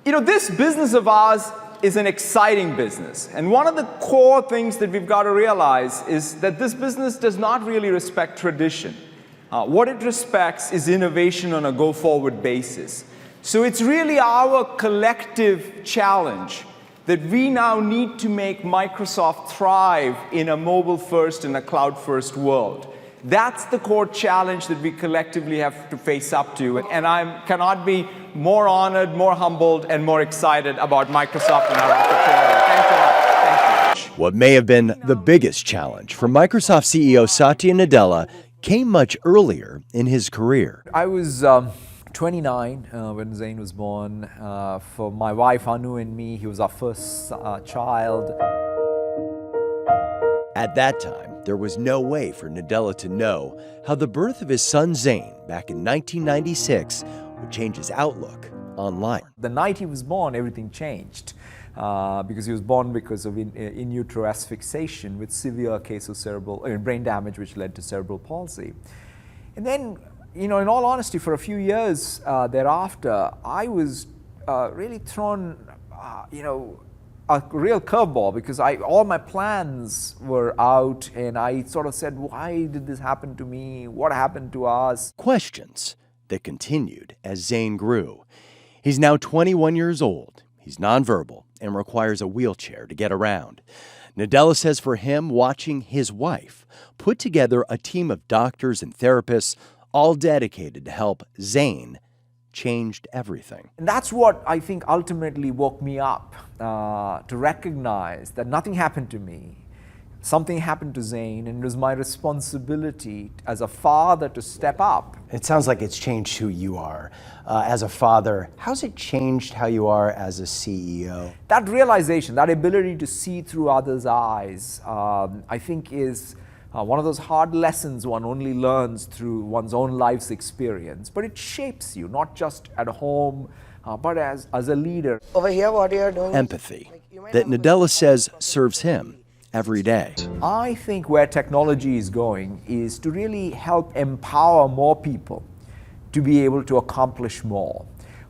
This business of ours is an exciting business. And one of the core things that we've got to realize is that this business does not really respect tradition. What it respects is innovation on a go-forward basis. So it's really our collective challenge that we now need to make Microsoft thrive in a mobile-first and a cloud-first world. That's the core challenge that we collectively have to face up to. And I cannot be more honored, more humbled, and more excited about Microsoft and our opportunity. Thanks a lot. Thank you. What may have been the biggest challenge for Microsoft CEO Satya Nadella came much earlier in his career. I was 29 when Zane was born. For my wife Anu and me, he was our first child. At that time, there was no way for Nadella to know how the birth of his son Zane back in 1996 would change his outlook on life. The night he was born, everything changed because he was born because of in utero asphyxiation with severe case of brain damage, which led to cerebral palsy. And then, in all honesty, for a few years thereafter, I was really thrown, a real curveball because all my plans were out, and I sort of said, why did this happen to me? What happened to us? Questions that continued as Zane grew. He's now 21 years old. He's nonverbal and requires a wheelchair to get around. Nadella says for him, watching his wife put together a team of doctors and therapists all dedicated to help Zane changed everything. And that's what I think ultimately woke me up to recognize that nothing happened to me. Something happened to Zane, and it was my responsibility as a father to step up. It sounds like it's changed who you are as a father. How's it changed how you are as a CEO? That realization, that ability to see through others' eyes, I think is one of those hard lessons one only learns through one's own life's experience. But it shapes you, not just at home, but as a leader. Over here, what you're doing? Empathy that Nadella says serves him every day. I think where technology is going is to really help empower more people to be able to accomplish more.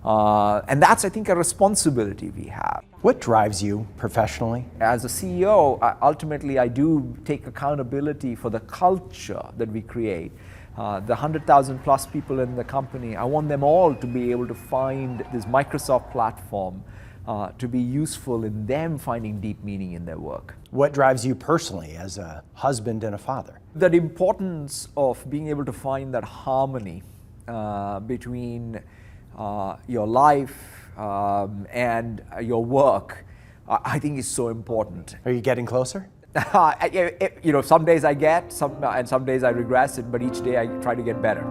And that's, I think, a responsibility we have. What drives you professionally? As a CEO, ultimately I do take accountability for the culture that we create. The 100,000 plus people in the company, I want them all to be able to find this Microsoft platform to be useful in them finding deep meaning in their work. What drives you personally as a husband and a father? The importance of being able to find that harmony between your life and your work, I think is so important. Are you getting closer? Some days I get, and some days I regress it, but each day I try to get better.